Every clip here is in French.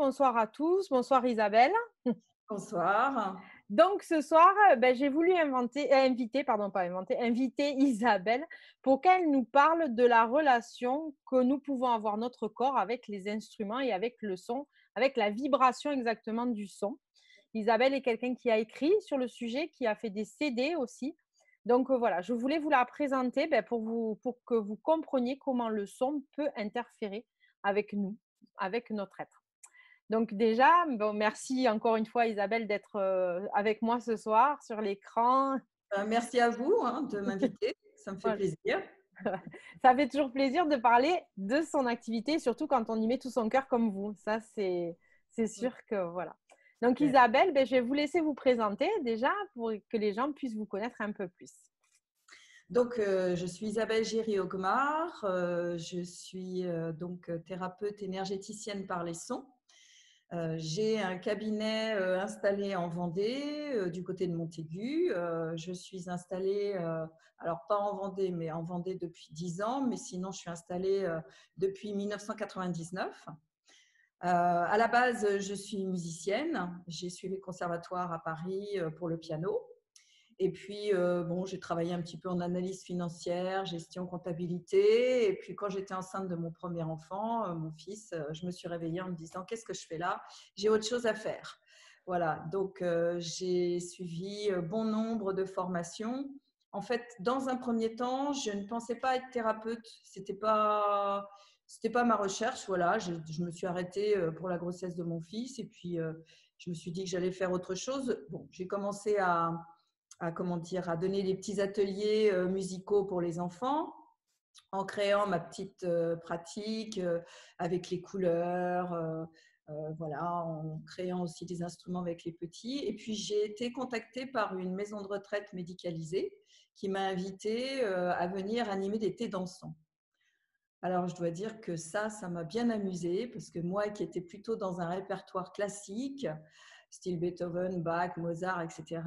bonsoir à tous, bonsoir Isabelle. Bonsoir. Donc ce soir, j'ai voulu inviter, pardon, pas inventer, inviter Isabelle pour qu'elle nous parle de la relation que nous pouvons avoir notre corps avec les instruments et avec le son, avec la vibration exactement du son. Isabelle est quelqu'un qui a écrit sur le sujet, qui a fait des CD aussi. Donc voilà, je voulais vous la présenter pour que vous compreniez comment le son peut interférer avec nous, avec notre être. Donc déjà, bon, merci encore une fois Isabelle d'être avec moi ce soir sur l'écran. Merci à vous de m'inviter, ça me fait Voilà. plaisir. Ça fait toujours plaisir de parler de son activité, surtout quand on y met tout son cœur comme vous. Ça, c'est Ouais, sûr que voilà. Donc ouais. Isabelle, je vais vous laisser vous présenter déjà pour que les gens puissent vous connaître un peu plus. Donc, je suis Isabelle Géry-Augmar, je suis thérapeute énergéticienne par les sons. J'ai un cabinet installé en Vendée, du côté de Montaigu. Je suis installée, alors pas en Vendée, mais en Vendée depuis 10 ans, mais sinon je suis installée depuis 1999. À la base, je suis musicienne. J'ai suivi le conservatoire à Paris pour le piano. Et puis, j'ai travaillé un petit peu en analyse financière, gestion, comptabilité. Et puis, quand j'étais enceinte de mon premier enfant, mon fils, je me suis réveillée en me disant, qu'est-ce que je fais là? J'ai autre chose à faire. Voilà, donc j'ai suivi bon nombre de formations. En fait, dans un premier temps, je ne pensais pas être thérapeute. C'était pas ma recherche. Voilà, je me suis arrêtée pour la grossesse de mon fils. Et puis, je me suis dit que j'allais faire autre chose. Bon, j'ai commencé à donner des petits ateliers musicaux pour les enfants en créant ma petite pratique avec les couleurs, voilà, en créant aussi des instruments avec les petits. Et puis, j'ai été contactée par une maison de retraite médicalisée qui m'a invitée à venir animer des thés dansants. Alors, je dois dire que ça m'a bien amusée parce que moi qui étais plutôt dans un répertoire classique, style Beethoven, Bach, Mozart, etc.,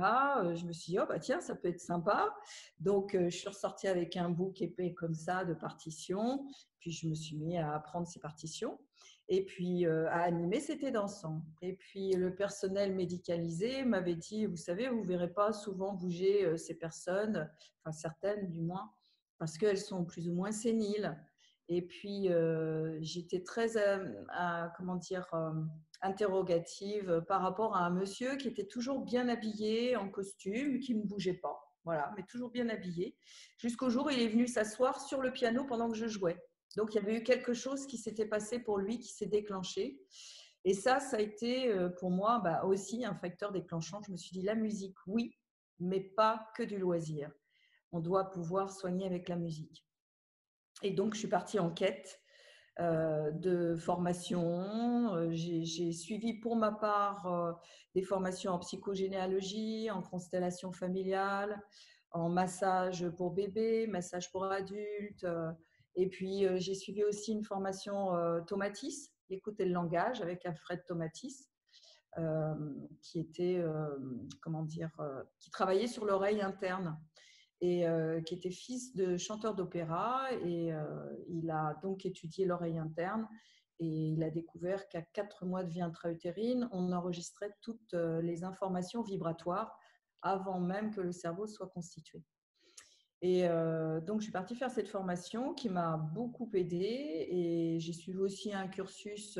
je me suis dit, oh bah tiens, ça peut être sympa. Donc, je suis ressortie avec un book épais comme ça de partitions, puis je me suis mis à apprendre ces partitions et puis à animer, c'était dansant. Et puis, le personnel médicalisé m'avait dit, vous savez, vous ne verrez pas souvent bouger ces personnes, enfin certaines du moins, parce qu'elles sont plus ou moins séniles. Et puis, j'étais très, interrogative par rapport à un monsieur qui était toujours bien habillé en costume, qui ne bougeait pas, voilà, mais toujours bien habillé, jusqu'au jour où il est venu s'asseoir sur le piano pendant que je jouais. Donc, il y avait eu quelque chose qui s'était passé pour lui, qui s'est déclenché. Et ça a été pour moi aussi un facteur déclenchant. Je me suis dit, la musique, oui, mais pas que du loisir. On doit pouvoir soigner avec la musique. Et donc, je suis partie en quête de formation. J'ai suivi pour ma part des formations en psychogénéalogie, en constellation familiale, en massage pour bébés, massage pour adultes. Et puis, j'ai suivi aussi une formation Tomatis, l'écoute et le langage, avec Alfred Tomatis, euh, qui était, qui travaillait sur l'oreille interne et qui était fils de chanteur d'opéra. Et il a donc étudié l'oreille interne et il a découvert qu'à 4 mois de vie intra-utérine, on enregistrait toutes les informations vibratoires avant même que le cerveau soit constitué. Et donc, je suis partie faire cette formation qui m'a beaucoup aidée et j'ai suivi aussi un cursus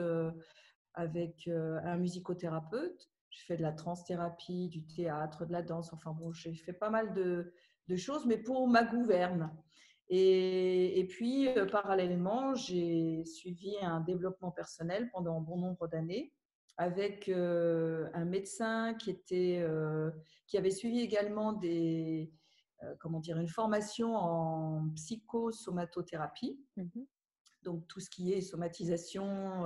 avec un musicothérapeute. Je fais de la trance-thérapie, du théâtre, de la danse. Enfin bon, j'ai fait pas mal de choses, mais pour ma gouverne. Et puis, parallèlement, j'ai suivi un développement personnel pendant un bon nombre d'années avec un médecin qui avait suivi également une formation en psychosomatothérapie, Mhm. donc tout ce qui est somatisation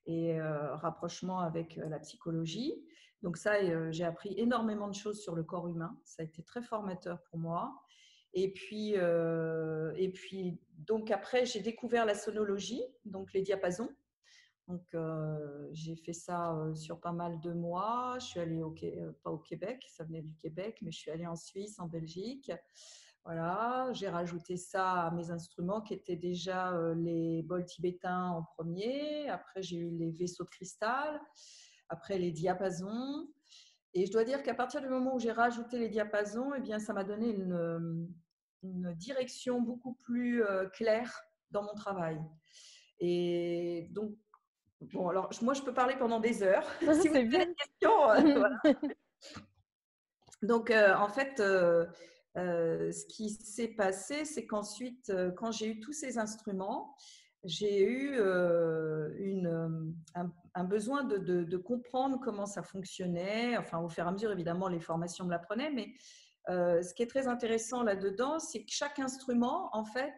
et rapprochement avec la psychologie. Donc ça, j'ai appris énormément de choses sur le corps humain. Ça a été très formateur pour moi. Et puis donc après, j'ai découvert la sonologie, donc les diapasons. Donc, j'ai fait ça sur pas mal de mois. Je suis allée pas au Québec, ça venait du Québec, mais je suis allée en Suisse, en Belgique, Voilà, j'ai rajouté ça à mes instruments qui étaient déjà les bols tibétains en premier. Après, j'ai eu les vaisseaux de cristal. Après, les diapasons. Et je dois dire qu'à partir du moment où j'ai rajouté les diapasons, eh bien, ça m'a donné une direction beaucoup plus claire dans mon travail. Et donc, bon, alors moi, je peux parler pendant des heures. Si vous C'est avez bien. des questions, voilà. Donc, en fait, ce qui s'est passé, c'est qu'ensuite, quand j'ai eu tous ces instruments, j'ai eu un besoin de comprendre comment ça fonctionnait. Enfin, au fur et à mesure, évidemment, les formations me l'apprenaient, mais ce qui est très intéressant là-dedans, c'est que chaque instrument, en fait,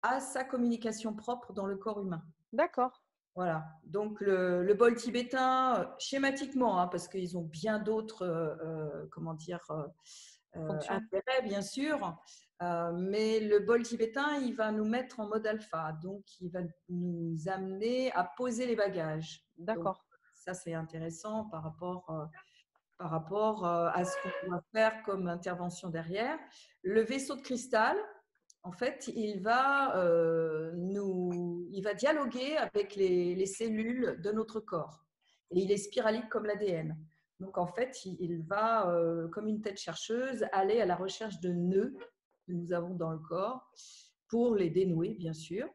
a sa communication propre dans le corps humain. D'accord. Voilà. Donc, le bol tibétain, schématiquement, hein, parce qu'ils ont bien d'autres, comment dire, Fonction. intérêts, bien sûr. Mais le bol tibétain, il va nous mettre en mode alpha. Donc, il va nous amener à poser les bagages. Donc, D'accord. ça, c'est intéressant par rapport à ce qu'on doit faire comme intervention derrière. Le vaisseau de cristal, en fait, il va dialoguer avec les cellules de notre corps. Et il est spiralique comme l'ADN. Donc, en fait, il va, comme une tête chercheuse, aller à la recherche de nœuds que nous avons dans le corps pour les dénouer, bien sûr.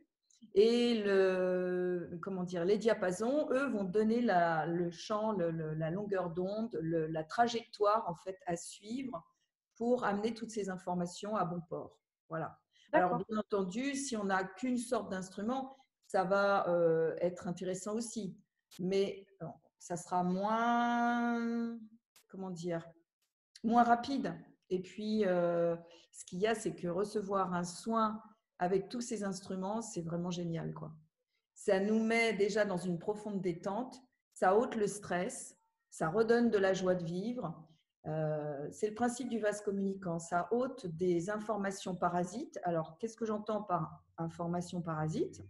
Et les diapasons, eux, vont donner le champ, la longueur d'onde, la trajectoire en fait à suivre pour amener toutes ces informations à bon port. Voilà. Alors, D'accord. bien entendu, si on n'a qu'une sorte d'instrument, ça va être intéressant aussi. Mais ça sera moins, comment dire, moins rapide. Et puis, ce qu'il y a, c'est que recevoir un soin avec tous ces instruments, c'est vraiment génial, quoi. Ça nous met déjà dans une profonde détente, ça ôte le stress, ça redonne de la joie de vivre. C'est le principe du vase communicant. Ça ôte des informations parasites. Alors, qu'est-ce que j'entends par information parasite?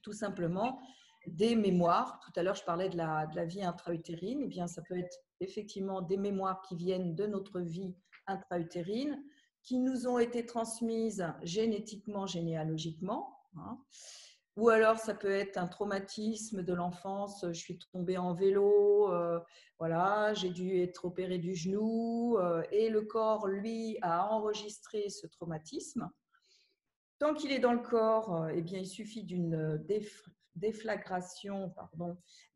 Tout simplement des mémoires. Tout à l'heure, je parlais de la vie intra-utérine. Eh bien, ça peut être effectivement des mémoires qui viennent de notre vie intra-utérine, qui nous ont été transmises génétiquement, généalogiquement. Hein. Ou alors, ça peut être un traumatisme de l'enfance. Je suis tombée en vélo, voilà, j'ai dû être opérée du genou, et le corps, lui, a enregistré ce traumatisme. Tant qu'il est dans le corps, eh bien, il suffit d'une déflagration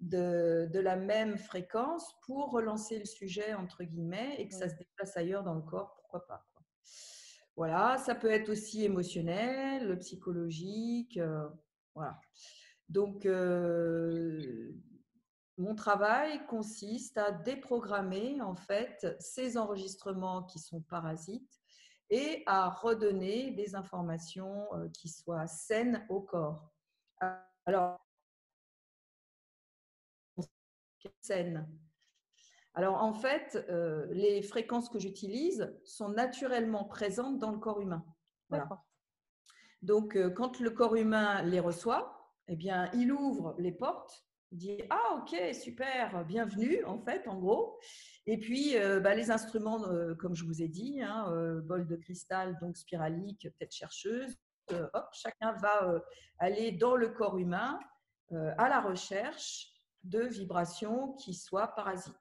de la même fréquence pour relancer le sujet, entre guillemets, et que ça se déplace ailleurs dans le corps, pourquoi pas, quoi. Voilà, ça peut être aussi émotionnel, psychologique, voilà. Donc, mon travail consiste à déprogrammer en fait ces enregistrements qui sont parasites et à redonner des informations qui soient saines au corps. Alors, saines. Alors en fait, les fréquences que j'utilise sont naturellement présentes dans le corps humain. Voilà. D'accord. Donc, quand le corps humain les reçoit, eh bien, il ouvre les portes, il dit « Ah, ok, super, bienvenue », en fait, en gros. Et puis, les instruments, comme je vous ai dit, hein, bol de cristal, donc spiralique, tête chercheuse, hop, chacun va aller dans le corps humain à la recherche de vibrations qui soient parasites.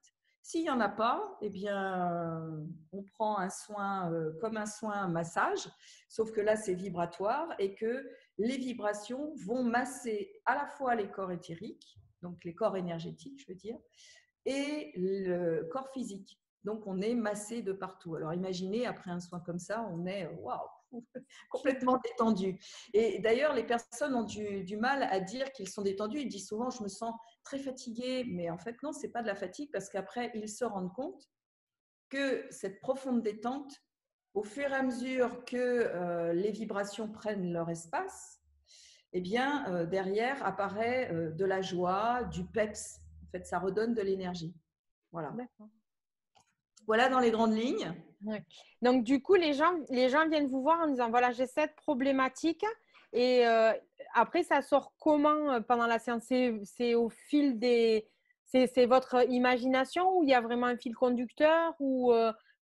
S'il n'y en a pas, eh bien, on prend un soin comme un soin massage, sauf que là, c'est vibratoire et que les vibrations vont masser à la fois les corps éthériques, donc les corps énergétiques, je veux dire, et le corps physique. Donc, on est massé de partout. Alors, imaginez, après un soin comme ça, on est waouh, complètement détendu. Et d'ailleurs, les personnes ont du mal à dire qu'ils sont détendus. Ils disent souvent, je me sens très fatigué. Mais en fait, non, ce n'est pas de la fatigue parce qu'après, ils se rendent compte que cette profonde détente, au fur et à mesure que les vibrations prennent leur espace, eh bien, derrière apparaît de la joie, du peps. En fait, ça redonne de l'énergie. Voilà. D'accord. Voilà dans les grandes lignes. Ouais. Donc, du coup, les gens viennent vous voir en disant, voilà, j'ai cette problématique. Et après, ça sort comment pendant la séance? C'est au fil des… C'est votre imagination ou il y a vraiment un fil conducteur ou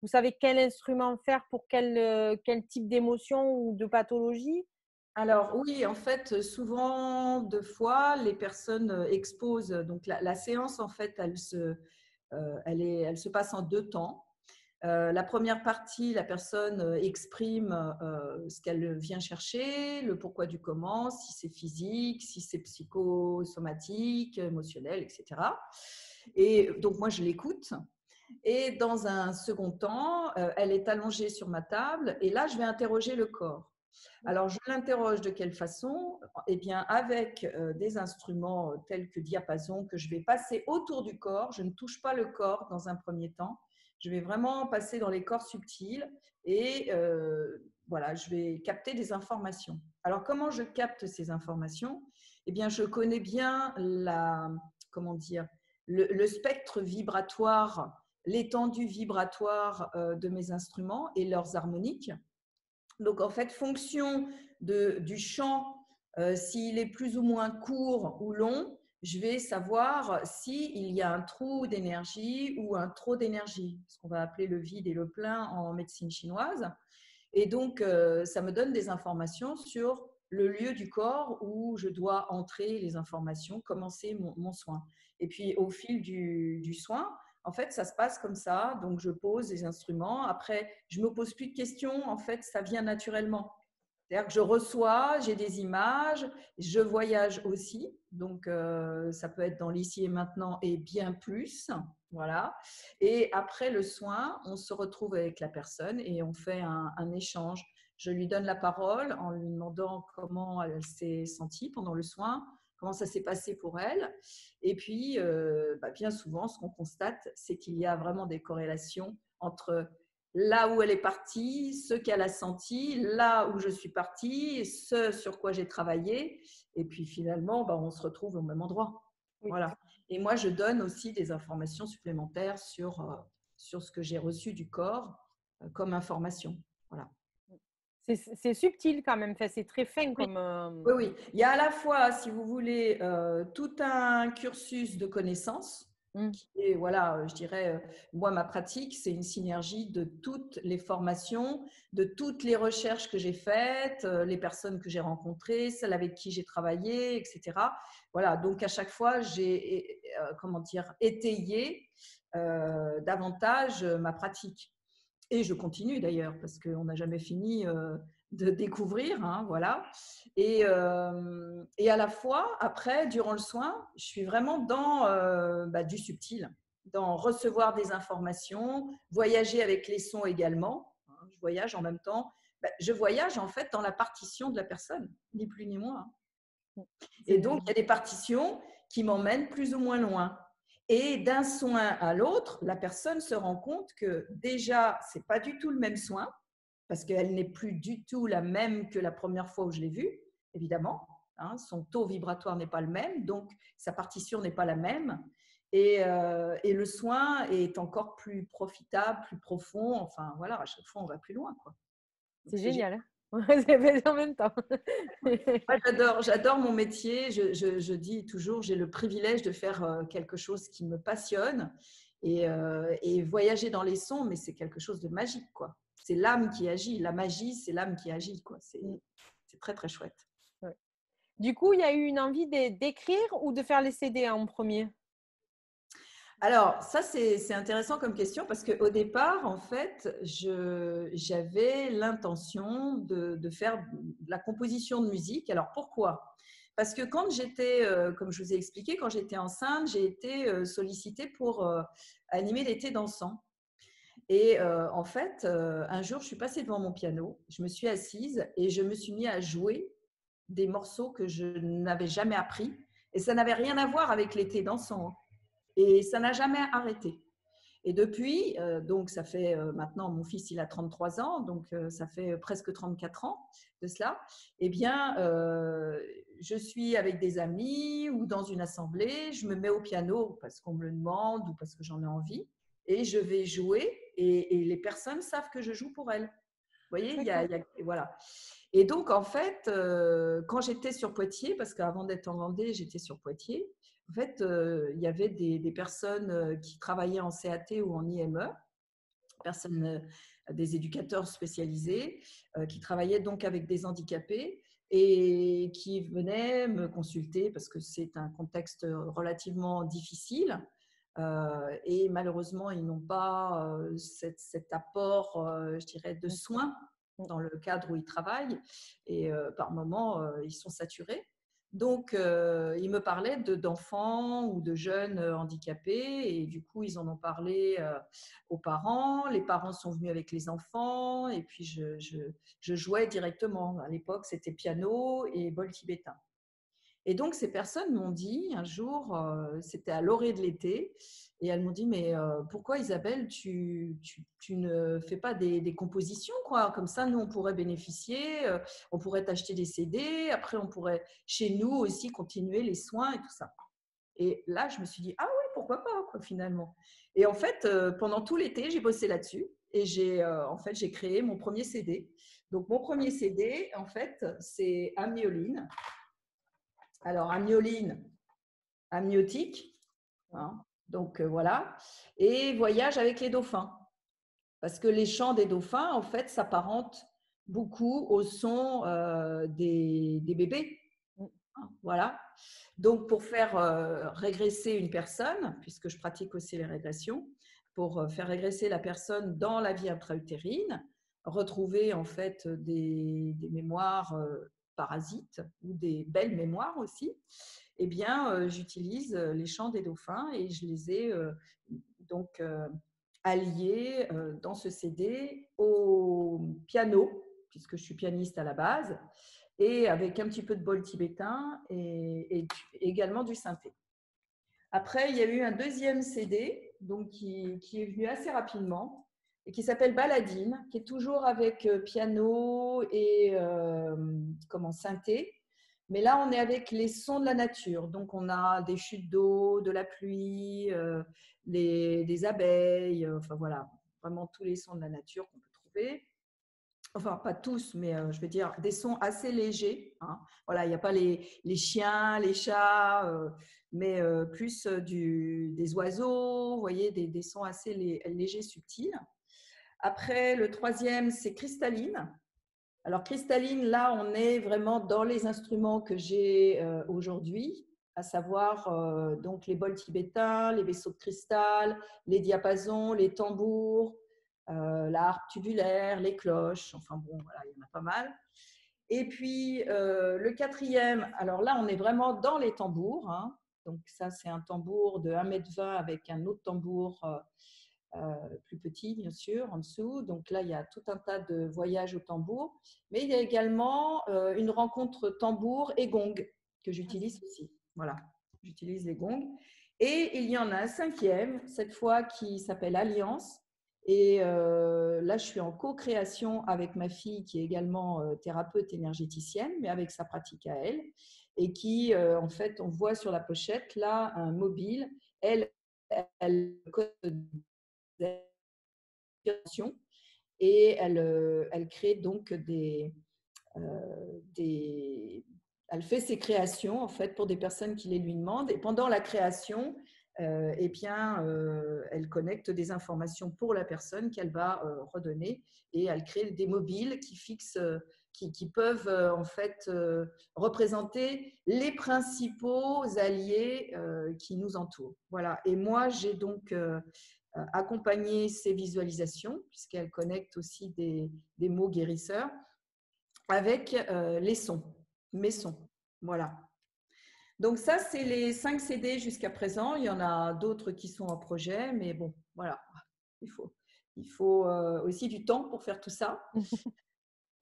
Vous savez quel instrument faire pour quel type d'émotion ou de pathologie? Alors oui, en fait, souvent, deux fois, les personnes exposent. Donc la séance, en fait, elle se passe en deux temps. La première partie, la personne exprime ce qu'elle vient chercher, le pourquoi du comment, si c'est physique, si c'est psychosomatique, émotionnel, etc. Et donc moi, je l'écoute. Et dans un second temps, elle est allongée sur ma table et là, je vais interroger le corps. Alors, je l'interroge de quelle façon? Eh bien, avec des instruments tels que diapason que je vais passer autour du corps. Je ne touche pas le corps dans un premier temps. Je vais vraiment passer dans les corps subtils et voilà, je vais capter des informations. Alors, comment je capte ces informations? Eh bien, je connais bien comment dire, le spectre vibratoire, l'étendue vibratoire de mes instruments et leurs harmoniques. Donc, en fait, fonction du chant, s'il est plus ou moins court ou long, je vais savoir s'il y a un trou d'énergie ou un trop d'énergie, ce qu'on va appeler le vide et le plein en médecine chinoise. Et donc, ça me donne des informations sur le lieu du corps où je dois entrer les informations, commencer mon soin. Et puis, au fil du soin, en fait, ça se passe comme ça. Donc, je pose les instruments. Après, je ne me pose plus de questions. En fait, ça vient naturellement. C'est-à-dire que je reçois, j'ai des images, je voyage aussi. Donc, ça peut être dans l'ici et maintenant et bien plus. Voilà. Et après le soin, on se retrouve avec la personne et on fait un échange. Je lui donne la parole en lui demandant comment elle s'est sentie pendant le soin, comment ça s'est passé pour elle. Et puis, bien souvent, ce qu'on constate, c'est qu'il y a vraiment des corrélations entre là où elle est partie, ce qu'elle a senti, là où je suis partie, ce sur quoi j'ai travaillé. Et puis finalement, on se retrouve au même endroit. Oui. Voilà. Et moi, je donne aussi des informations supplémentaires sur ce que j'ai reçu du corps comme information. Voilà. C'est subtil quand même, enfin, c'est très fin Oui, comme… oui, oui. Il y a à la fois, si vous voulez, tout un cursus de connaissances Mmh. qui est, voilà, je dirais, moi, ma pratique, c'est une synergie de toutes les formations, de toutes les recherches que j'ai faites, les personnes que j'ai rencontrées, celles avec qui j'ai travaillé, etc. Voilà, donc à chaque fois, j'ai, comment dire, étayé davantage ma pratique. Et je continue d'ailleurs, parce qu'on n'a jamais fini de découvrir, hein, voilà. Et à la fois, après, durant le soin, je suis vraiment dans du subtil, dans recevoir des informations, voyager avec les sons également. Hein, je voyage en même temps. Je voyage en fait dans la partition de la personne, ni plus ni moins. Et donc, il y a des partitions qui m'emmènent plus ou moins loin. Et d'un soin à l'autre, la personne se rend compte que déjà, ce n'est pas du tout le même soin, parce qu'elle n'est plus du tout la même que la première fois où je l'ai vue, évidemment. Hein, son taux vibratoire n'est pas le même, donc sa partition n'est pas la même. Et le soin est encore plus profitable, plus profond. Enfin, voilà, à chaque fois, on va plus loin, quoi. C'est Donc, c'est génial, hein? Ouais, c'est fait en même temps. moi, j'adore mon métier. Je dis toujours, j'ai le privilège de faire quelque chose qui me passionne et voyager dans les sons, mais c'est quelque chose de magique, quoi. C'est l'âme qui agit. La magie, c'est l'âme qui agit, quoi. Mmh, C'est très, très chouette. ouais. Du coup, il y a eu une envie d'écrire ou de faire les CD en premier? Alors, ça, c'est intéressant comme question parce qu'au départ, en fait, j'avais l'intention de faire de la composition de musique. Alors, pourquoi? Parce que quand j'étais, comme je vous ai expliqué, quand j'étais enceinte, j'ai été sollicitée pour animer l'été dansant. Et en fait, un jour, je suis passée devant mon piano, je me suis assise et je me suis mis à jouer des morceaux que je n'avais jamais appris. Et ça n'avait rien à voir avec l'été dansant. Et ça n'a jamais arrêté. Et depuis, donc ça fait maintenant, mon fils il a 33 ans, donc ça fait presque 34 ans de cela, eh bien, je suis avec des amis ou dans une assemblée, je me mets au piano parce qu'on me le demande ou parce que j'en ai envie, et je vais jouer, et les personnes savent que je joue pour elles. Vous voyez, D'accord. voilà. Et donc, en fait, quand j'étais sur Poitiers, parce qu'avant d'être en Vendée, j'étais sur Poitiers, en fait, il y avait des personnes qui travaillaient en CAT ou en IME des éducateurs spécialisés qui travaillaient donc avec des handicapés et qui venaient me consulter parce que c'est un contexte relativement difficile. Et malheureusement, ils n'ont pas cet apport, je dirais, de soins dans le cadre où ils travaillent. Et par moments, ils sont saturés. Donc, ils me parlaient d'enfants ou de jeunes handicapés. Et du coup, ils en ont parlé aux parents. Les parents sont venus avec les enfants. Et puis, je jouais directement. À l'époque, c'était piano et bol tibétain. Et donc, ces personnes m'ont dit un jour, c'était à l'orée de l'été, et elles m'ont dit, mais pourquoi Isabelle, tu ne fais pas des compositions, quoi? Comme ça, nous, on pourrait bénéficier, on pourrait t'acheter des CD, après, on pourrait, chez nous aussi, continuer les soins et tout ça. Et là, je me suis dit, ah oui, pourquoi pas, quoi, finalement. Et en fait, pendant tout l'été, j'ai bossé là-dessus, et j'ai créé mon premier CD. Donc, mon premier CD, en fait, c'est Amnioline. Alors, amnioline, amniotique, hein, donc voilà, et voyage avec les dauphins. Parce que les chants des dauphins, en fait, s'apparentent beaucoup au son des bébés. Hein, voilà. Donc, pour faire régresser une personne, puisque je pratique aussi les régressions, pour faire régresser la personne dans la vie intra-utérine, retrouver en fait des mémoires parasites ou des belles mémoires aussi, eh bien, j'utilise les chants des dauphins et je les ai donc alliés dans ce CD au piano, puisque je suis pianiste à la base, et avec un petit peu de bol tibétain et également du synthé. Après, il y a eu un deuxième CD donc, qui est venu assez rapidement et qui s'appelle Baladine, qui est toujours avec piano et synthé. Mais là, on est avec les sons de la nature. Donc, on a des chutes d'eau, de la pluie, des abeilles, enfin voilà, vraiment tous les sons de la nature qu'on peut trouver. Enfin, pas tous, mais je veux dire des sons assez légers. Hein. Voilà, il n'y a pas les chiens, les chats, mais plus des oiseaux, vous voyez, des sons assez légers, subtils. Après, le troisième, c'est Cristalline. Alors, Cristalline, là, on est vraiment dans les instruments que j'ai aujourd'hui, à savoir donc les bols tibétains, les vaisseaux de cristal, les diapasons, les tambours, la harpe tubulaire, les cloches, enfin bon, voilà, il y en a pas mal. Et puis, le quatrième, alors là, on est vraiment dans les tambours. Hein. Donc, ça, c'est un tambour de 1,20 m avec un autre tambour plus petit, bien sûr, en dessous. Donc là, il y a tout un tas de voyages au tambour. Mais il y a également une rencontre tambour et gong que j'utilise aussi. Voilà, j'utilise les gongs. Et il y en a un cinquième, cette fois, qui s'appelle Alliance. Et là, je suis en co-création avec ma fille, qui est également thérapeute énergéticienne, mais avec sa pratique à elle. Et qui, en fait, on voit sur la pochette, là, un mobile. Elle et elle crée donc elle fait ses créations en fait pour des personnes qui les lui demandent et pendant la création eh bien, elle connecte des informations pour la personne qu'elle va redonner et elle crée des mobiles qui fixent qui peuvent en fait représenter les principaux alliés qui nous entourent. Voilà. Et moi, j'ai donc accompagner ces visualisations, puisqu'elles connectent aussi des mots guérisseurs, avec les sons, mes sons. Voilà. Donc ça, c'est les 5 CD jusqu'à présent. Il y en a d'autres qui sont en projet, mais bon, voilà. Il faut aussi du temps pour faire tout ça.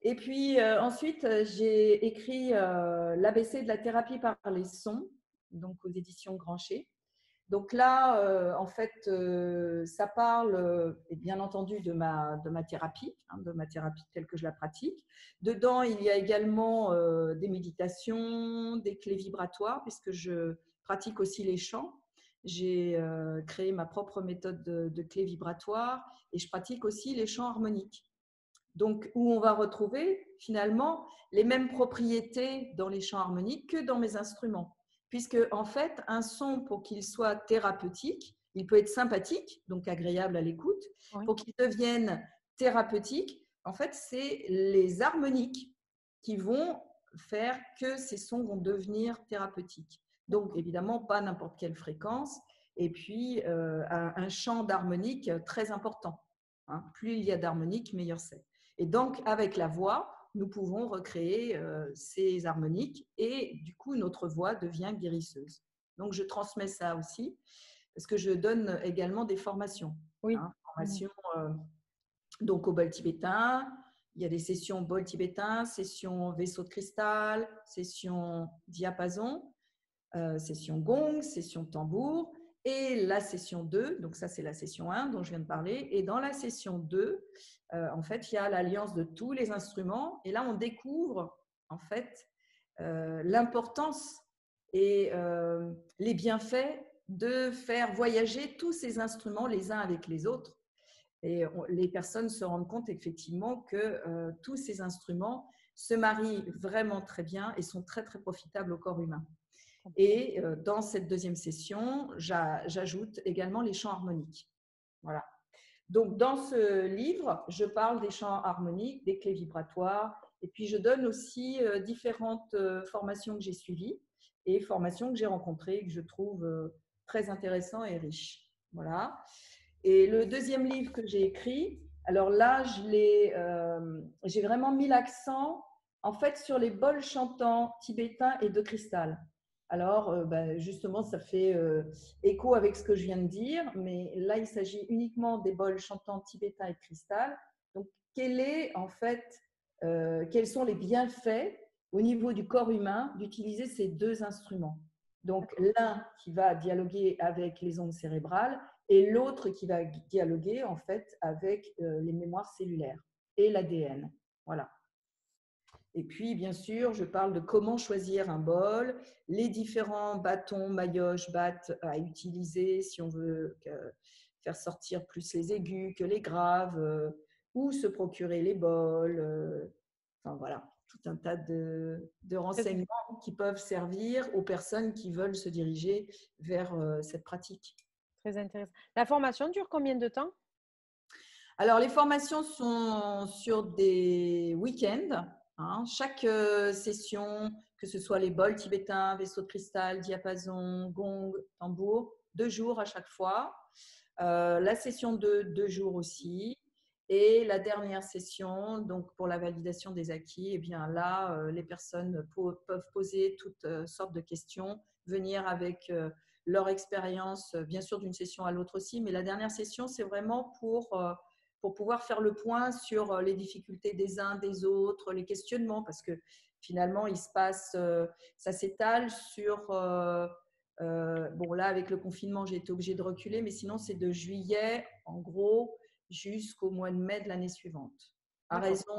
Et puis ensuite, j'ai écrit l'ABC de la thérapie par les sons, donc aux éditions Grancher. Donc là, en fait, ça parle, et bien entendu, de ma thérapie, hein, de ma thérapie telle que je la pratique. Dedans, il y a également des méditations, des clés vibratoires, puisque je pratique aussi les chants. J'ai créé ma propre méthode de clés vibratoires et je pratique aussi les chants harmoniques. Donc, où on va retrouver finalement les mêmes propriétés dans les chants harmoniques que dans mes instruments. Puisque, en fait, un son, pour qu'il soit thérapeutique, il peut être sympathique, donc agréable à l'écoute. Oui. Pour qu'il devienne thérapeutique, en fait, c'est les harmoniques qui vont faire que ces sons vont devenir thérapeutiques. Donc, évidemment, pas n'importe quelle fréquence. Et puis, un champ d'harmonique très important. Hein. Plus il y a d'harmoniques, meilleur c'est. Et donc, avec la voix, nous pouvons recréer ces harmoniques et du coup, notre voix devient guérisseuse. Donc, je transmets ça aussi parce que je donne également des formations. Oui. Hein, formations donc au bol tibétain. Il y a des sessions bol tibétain, sessions vaisseau de cristal, sessions diapason, session gong, session tambour. Et la session 2, donc ça c'est la session 1 dont je viens de parler. Et dans la session 2, en fait, il y a l'alliance de tous les instruments. Et là, on découvre en fait l'importance et les bienfaits de faire voyager tous ces instruments les uns avec les autres. Et les personnes se rendent compte effectivement que tous ces instruments se marient vraiment très bien et sont très, très profitables au corps humain. Et dans cette deuxième session, j'ajoute également les chants harmoniques. Voilà. Donc, dans ce livre, je parle des chants harmoniques, des clés vibratoires, et puis je donne aussi différentes formations que j'ai suivies et formations que j'ai rencontrées et que je trouve très intéressantes et riches. Voilà. Et le deuxième livre que j'ai écrit, alors là, j'ai vraiment mis l'accent en fait sur les bols chantants tibétains et de cristal. Alors, justement, ça fait écho avec ce que je viens de dire, mais là, il s'agit uniquement des bols chantants tibétains et de cristal. Donc, quels sont les bienfaits au niveau du corps humain d'utiliser ces deux instruments? Donc, l'un qui va dialoguer avec les ondes cérébrales et l'autre qui va dialoguer en fait avec les mémoires cellulaires et l'ADN. Voilà. Et puis, bien sûr, je parle de comment choisir un bol, les différents bâtons, maillotches, battes à utiliser si on veut faire sortir plus les aigus que les graves, où se procurer les bols. Enfin, voilà, tout un tas de renseignements qui peuvent servir aux personnes qui veulent se diriger vers cette pratique. Très intéressant. La formation dure combien de temps? Alors, les formations sont sur des week-ends. Hein. Chaque session, que ce soit les bols tibétains, vaisseau de cristal, diapason, gong, tambour, 2 jours à chaque fois. La session 2, 2 jours aussi. Et la dernière session, donc pour la validation des acquis, eh bien là, les personnes peuvent poser toutes sortes de questions, venir avec leur expérience, bien sûr d'une session à l'autre aussi, mais la dernière session, c'est vraiment pour pouvoir faire le point sur les difficultés des uns, des autres, les questionnements, parce que finalement, il se passe, ça s'étale sur… bon, là, avec le confinement, j'ai été obligée de reculer, mais sinon, c'est de juillet, en gros, jusqu'au mois de mai de l'année suivante, à raison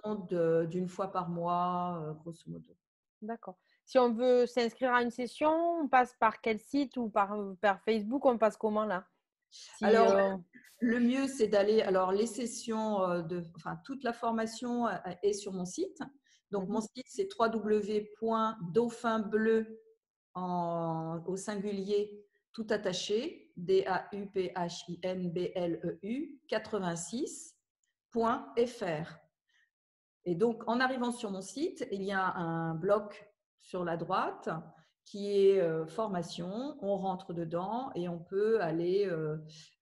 d'une fois par mois, grosso modo. D'accord. Si on veut s'inscrire à une session, on passe par quel site ou par Facebook, on passe comment là? Alors, le mieux, c'est d'aller… Alors, les sessions, toute la formation est sur mon site. Donc, mon site, c'est www.dauphinbleu au singulier, tout attaché, DAUPHINBLEU 86.fr. Et donc, en arrivant sur mon site, il y a un bloc sur la droite qui est formation. On rentre dedans et on peut aller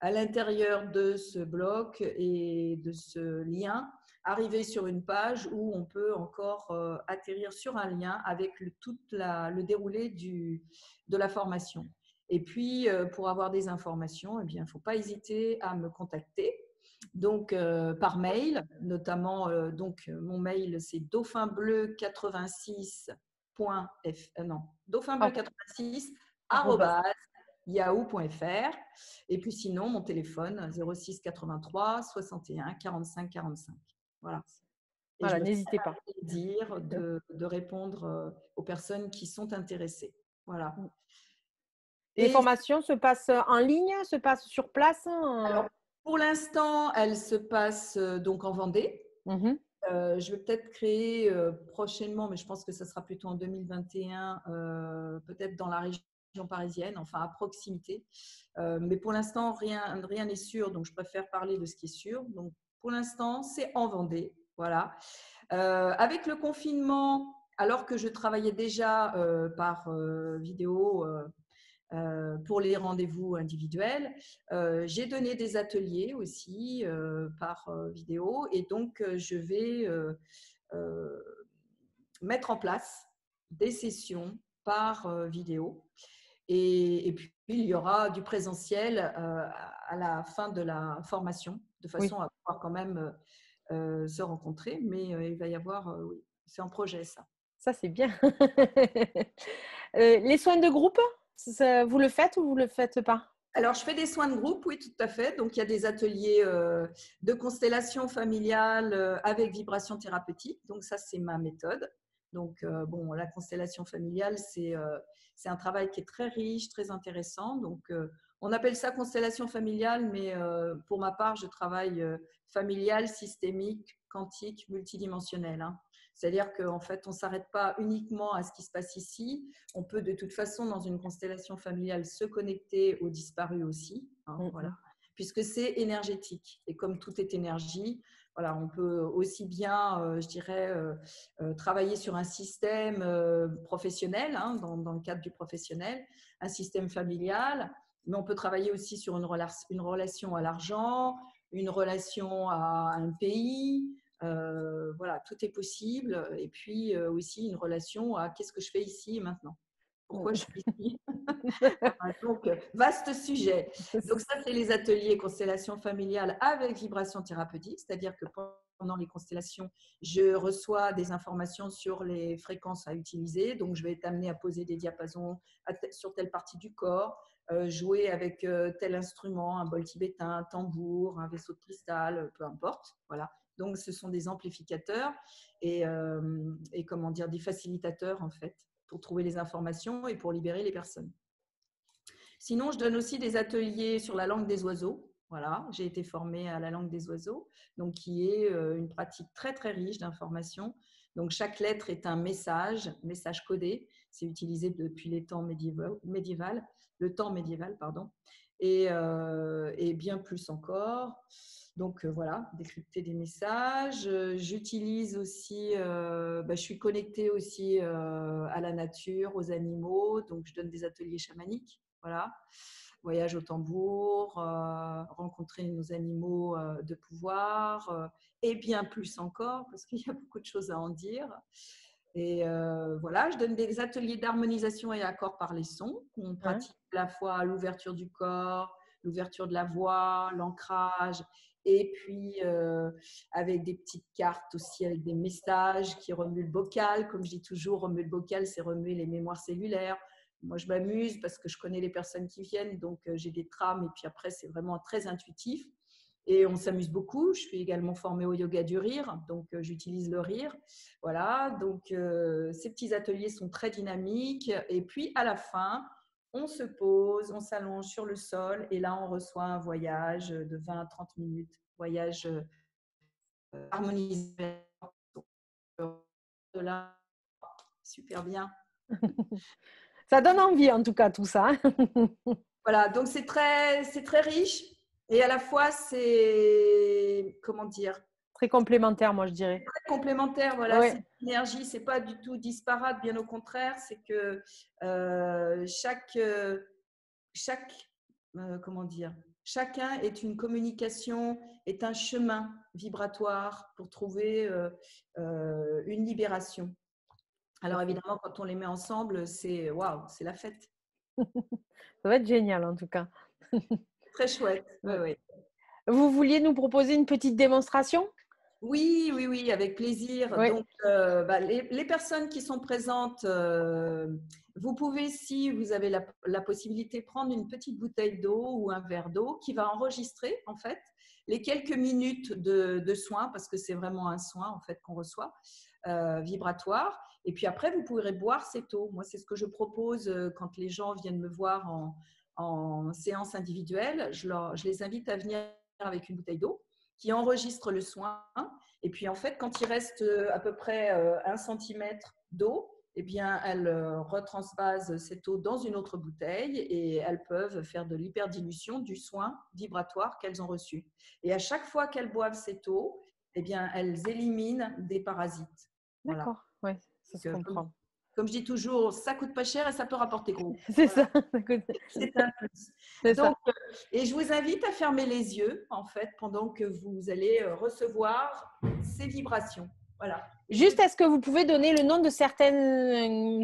à l'intérieur de ce bloc et de ce lien, arriver sur une page où on peut encore atterrir sur un lien avec tout le déroulé de la formation. Et puis, pour avoir des informations, eh bien, il ne faut pas hésiter à me contacter. Donc, par mail, notamment, mon mail, c'est dauphinbleu86.yahoo.fr. Et puis sinon, mon téléphone, 06 83 61 45 45. Voilà. Et voilà, n'hésitez pas. Plaisir de répondre aux personnes qui sont intéressées. Voilà. Les formations se passent en ligne, se passent sur place? Alors, pour l'instant, elles se passent donc en Vendée. Je vais peut-être créer prochainement, mais je pense que ça sera plutôt en 2021, peut-être dans la région parisienne, enfin à proximité. Mais pour l'instant, rien n'est sûr, donc je préfère parler de ce qui est sûr. Donc, pour l'instant, c'est en Vendée. Voilà. Avec le confinement, alors que je travaillais déjà par vidéo pour les rendez-vous individuels, j'ai donné des ateliers aussi par vidéo. Et donc, je vais mettre en place des sessions par vidéo. Et puis, il y aura du présentiel à la fin de la formation, de Oui, façon à pouvoir quand même se rencontrer. Mais il va y avoir, oui, c'est en projet ça. ça c'est bien. Les soins de groupe, vous le faites ou vous le faites pas? Alors, je fais des soins de groupe, oui, tout à fait. Donc, il y a des ateliers de constellation familiale avec vibration thérapeutique. Donc, ça, c'est ma méthode. Donc, bon, la constellation familiale, c'est un travail qui est très riche, très intéressant. Donc, on appelle ça constellation familiale, mais pour ma part, je travaille familial, systémique, quantique, multidimensionnel, hein. C'est-à-dire qu'en fait, on ne s'arrête pas uniquement à ce qui se passe ici. On peut de toute façon, dans une constellation familiale, se connecter aux disparus aussi, hein, voilà, puisque c'est énergétique. Et comme tout est énergie, voilà, on peut aussi bien, je dirais, travailler sur un système professionnel, hein, dans le cadre du professionnel, un système familial, mais on peut travailler aussi sur une relation à l'argent, une relation à un pays. Voilà, tout est possible. Et puis aussi une relation à qu'est-ce que je fais ici et maintenant. Pourquoi je suis ici. Donc, vaste sujet. Donc, ça, c'est les ateliers constellation familiale avec vibration thérapeutique, c'est-à-dire que pendant les constellations, je reçois des informations sur les fréquences à utiliser. Donc, je vais être amenée à poser des diapasons sur telle partie du corps, jouer avec tel instrument, un bol tibétain, un tambour, un vaisseau de cristal, peu importe. Voilà. Donc, ce sont des amplificateurs et comment dire, des facilitateurs, en fait, pour trouver les informations et pour libérer les personnes. Sinon, je donne aussi des ateliers sur la langue des oiseaux. Voilà, j'ai été formée à la langue des oiseaux, donc qui est une pratique très très riche d'informations. Donc chaque lettre est un message codé. C'est utilisé depuis les temps le temps médiéval, pardon, et bien plus encore. Donc voilà, décrypter des messages. J'utilise aussi, je suis connectée aussi à la nature, aux animaux, donc je donne des ateliers chamaniques. Voilà, voyage au tambour, rencontrer nos animaux de pouvoir et bien plus encore parce qu'il y a beaucoup de choses à en dire. Et voilà, je donne des ateliers d'harmonisation et accord par les sons. On pratique à la fois l'ouverture du corps, l'ouverture de la voix, l'ancrage, et puis avec des petites cartes aussi, avec des messages qui remuent le bocal. Comme je dis toujours, remuer le bocal, c'est remuer les mémoires cellulaires. Moi, je m'amuse parce que je connais les personnes qui viennent, donc j'ai des trames et puis après, c'est vraiment très intuitif. Et on s'amuse beaucoup. Je suis également formée au yoga du rire, donc j'utilise le rire. Voilà, donc ces petits ateliers sont très dynamiques. Et puis à la fin, on se pose, on s'allonge sur le sol et là, on reçoit un voyage de 20 à 30 minutes, voyage harmonisé. De là, super bien. Ça donne envie en tout cas tout ça. Voilà, donc c'est très riche et à la fois c'est, comment dire, Très complémentaire, moi je dirais. très complémentaire. Voilà, Ouais. c'est l'énergie, c'est pas du tout disparate, bien au contraire, c'est que chaque comment dire, chacun est une communication, est un chemin vibratoire pour trouver une libération. Alors évidemment, quand on les met ensemble, c'est waouh, c'est la fête. Ça va être génial en tout cas. Très chouette. Oui, Ouais. oui. Vous vouliez nous proposer une petite démonstration? Oui, oui, oui, avec plaisir. Oui. Donc, les personnes qui sont présentes, vous pouvez, si vous avez la possibilité, prendre une petite bouteille d'eau ou un verre d'eau qui va enregistrer, en fait, les quelques minutes de soins, parce que c'est vraiment un soin, en fait, qu'on reçoit, vibratoire. Et puis après, vous pourrez boire cette eau. Moi, c'est ce que je propose quand les gens viennent me voir en séance individuelle. Je les invite à venir avec une bouteille d'eau qui enregistre le soin. Et puis, en fait, quand il reste à peu près 1 centimètre d'eau, eh bien, elles retransvasent cette eau dans une autre bouteille et elles peuvent faire de l'hyperdilution du soin vibratoire qu'elles ont reçu. Et à chaque fois qu'elles boivent cette eau, eh bien, elles éliminent des parasites. Voilà. D'accord, ouais, ça se comprend. Comme je dis toujours, ça coûte pas cher et ça peut rapporter gros. C'est Voilà. ça. C'est un plus. C'est ça. Donc, et je vous invite à fermer les yeux, en fait, pendant que vous allez recevoir ces vibrations. Voilà. Juste, est-ce que vous pouvez donner le nom de certains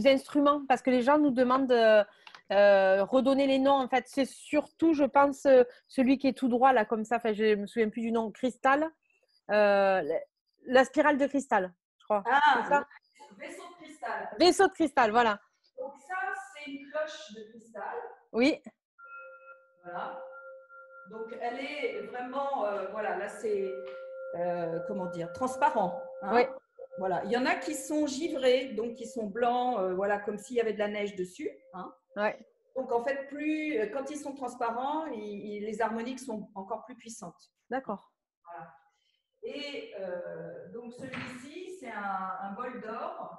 instruments? Parce que les gens nous demandent de redonner les noms. En fait, c'est surtout, je pense, celui qui est tout droit, là, comme ça. Enfin, je ne me souviens plus du nom. Cristal. Euh, la spirale de cristal, je crois. C'est ça? Vaisseau de cristal. Vaisseau de cristal, voilà. Donc ça, c'est une cloche de cristal. Oui. Voilà. Donc elle est vraiment, voilà, là c'est, comment dire, transparent. Hein. Oui. Voilà. Il y en a qui sont givrés, donc qui sont blancs, voilà, comme s'il y avait de la neige dessus. Hein. Ouais. Donc en fait, quand ils sont transparents, les harmoniques sont encore plus puissantes. D'accord. Voilà. Et donc celui-ci, c'est un bol d'or.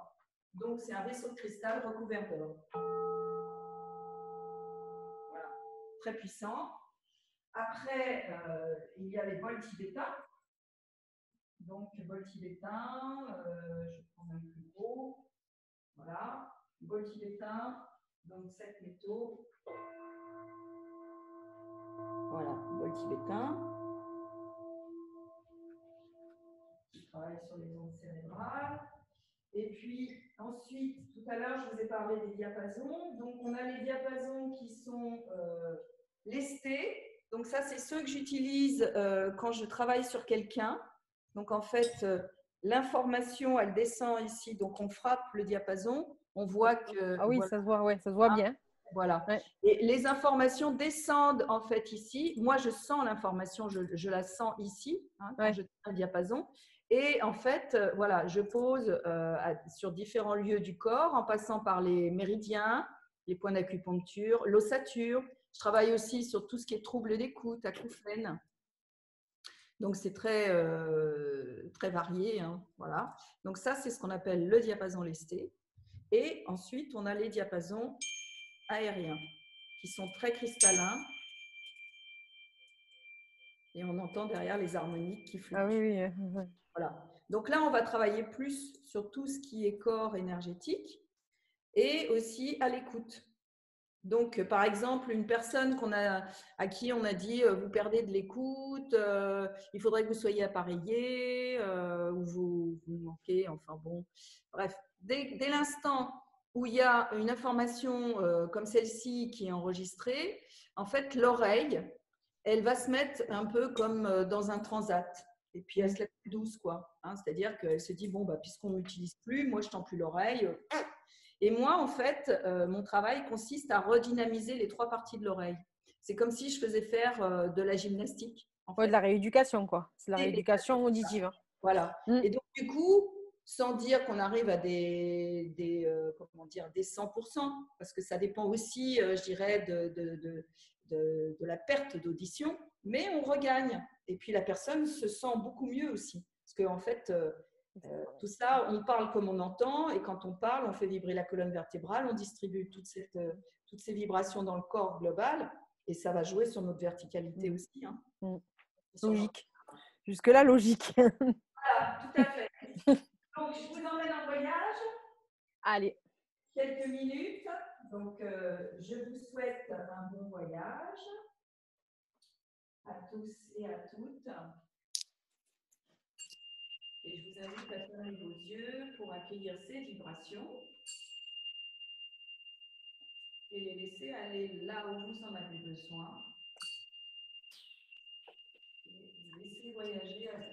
Donc c'est un vaisseau de cristal recouvert d'or. Voilà. Très puissant. Après, il y a les bols tibétains. Donc, bol tibétain, je prends un plus gros. Voilà. Bol tibétain, donc 7 métaux. Voilà, bol tibétain. Je travaille sur les ondes cérébrales. Et puis, ensuite, tout à l'heure, je vous ai parlé des diapasons. Donc, on a les diapasons qui sont lestés. Donc, ça, c'est ceux que j'utilise quand je travaille sur quelqu'un. Donc, en fait, l'information, elle descend ici. Donc, on frappe le diapason. On voit que… Ah oui, voilà, ça se voit, ouais, ça se voit bien. voilà. Ouais. Et les informations descendent, en fait, ici. Moi, je sens l'information, je la sens ici, hein, quand Ouais. je tiens un diapason. Et en fait, voilà, je pose sur différents lieux du corps, en passant par les méridiens, les points d'acupuncture, l'ossature. Je travaille aussi sur tout ce qui est trouble d'écoute, acouphènes. Donc, c'est très, très varié. Hein, voilà. Donc, ça, c'est ce qu'on appelle le diapason lesté. Et ensuite, on a les diapasons aériens qui sont très cristallins. Et on entend derrière les harmoniques qui fluctuent. Ah oui, oui. Voilà. Donc là, on va travailler plus sur tout ce qui est corps énergétique et aussi à l'écoute. Donc, par exemple, une personne à qui on a dit vous perdez de l'écoute, il faudrait que vous soyez appareillé, ou vous manquez, enfin bon. Bref, dès l'instant où il y a une information comme celle-ci qui est enregistrée, en fait, l'oreille, elle va se mettre un peu comme dans un transat. Et puis, elle se lève plus douce, quoi. Hein, c'est-à-dire qu'elle se dit, bon, bah, puisqu'on ne m'utilise plus, moi, je ne tends plus l'oreille. Et moi, en fait, mon travail consiste à redynamiser les 3 parties de l'oreille. C'est comme si je faisais faire de la gymnastique. En Ouais, fait. de la rééducation, quoi. C'est la Et rééducation auditive. voilà. Mm. Et donc, du coup, sans dire qu'on arrive à comment dire, des 100%, parce que ça dépend aussi, je dirais, de la perte d'audition, mais on regagne. Et puis, la personne se sent beaucoup mieux aussi. Parce qu'en fait, tout ça, on parle comme on entend, et quand on parle, on fait vibrer la colonne vertébrale, on distribue toutes ces vibrations dans le corps global, et ça va jouer sur notre verticalité aussi. Hein. Logique. Jusque-là, logique. Voilà, tout à fait. Donc, je vous emmène en voyage. Allez. Quelques minutes. Donc, je vous souhaite un bon voyage à tous et à toutes. Et je vous invite à fermer vos yeux pour accueillir ces vibrations et les laisser aller là où vous en avez besoin. Et vous laisser voyager à vous.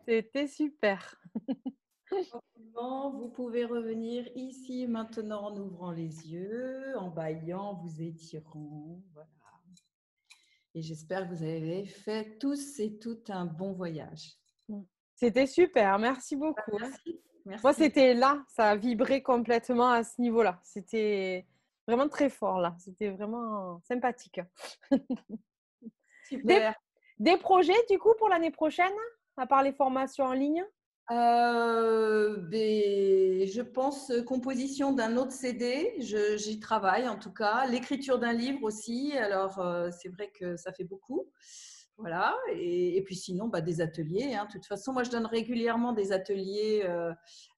C'était super. Vous pouvez revenir ici maintenant en ouvrant les yeux, en bâillant, vous étirant. Voilà. Et j'espère que vous avez fait tous et toutes un bon voyage. C'était super. Merci beaucoup, hein. Merci. Moi, Merci. c'était là, ça a vibré complètement à ce niveau-là. C'était vraiment très fort là. C'était vraiment sympathique. Des, Super. des projets du coup pour l'année prochaine, à part les formations en ligne? Je pense composition d'un autre CD, j'y travaille en tout cas. L'écriture d'un livre aussi, alors c'est vrai que ça fait beaucoup. Voilà, et puis sinon, des ateliers, hein. De toute façon, moi je donne régulièrement des ateliers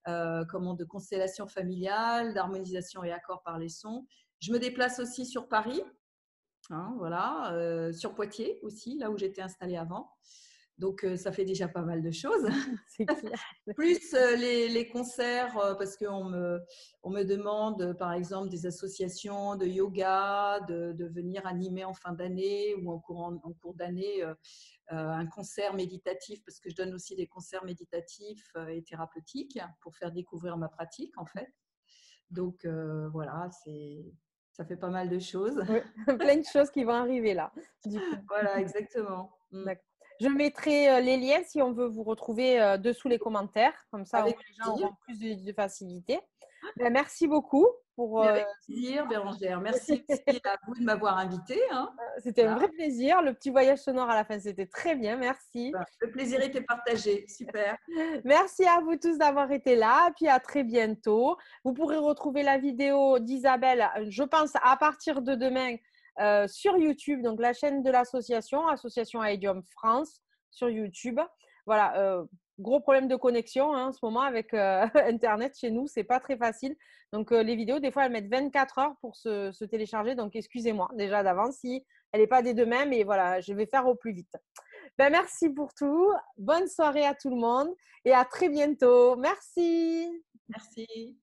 de constellation familiale, d'harmonisation et accord par les sons. Je me déplace aussi sur Paris, hein, voilà, sur Poitiers aussi, là où j'étais installée avant. Donc, ça fait déjà pas mal de choses. C'est clair. Plus les concerts, parce on me demande, par exemple, des associations de yoga, de venir animer en fin d'année ou en cours d'année un concert méditatif, parce que je donne aussi des concerts méditatifs et thérapeutiques pour faire découvrir ma pratique, en fait. Donc, voilà, ça fait pas mal de choses. Oui, plein de choses qui vont arriver là, du coup. Voilà, exactement. D'accord. Je mettrai les liens si on veut vous retrouver dessous les commentaires. Comme ça, au Avec moins, les gens plaisir. auront plus de facilité. Ben, merci beaucoup pour. Mais avec plaisir, Bérangère. Merci aussi à vous de m'avoir invitée, hein. C'était un Voilà. vrai plaisir. Le petit voyage sonore à la fin, c'était très bien. Merci. Le plaisir était partagé. Super. Merci à vous tous d'avoir été là. Puis à très bientôt. Vous pourrez retrouver la vidéo d'Isabelle, je pense, à partir de demain sur YouTube. Donc, la chaîne de l'association, Association Aidium France, sur YouTube. Voilà. Gros problème de connexion hein, en ce moment avec Internet chez nous. C'est pas très facile. Donc, les vidéos, des fois, elles mettent 24 heures pour se télécharger. Donc, excusez-moi déjà d'avance si elle n'est pas dès demain. Mais voilà, je vais faire au plus vite. Ben, merci pour tout. Bonne soirée à tout le monde et à très bientôt. Merci. Merci.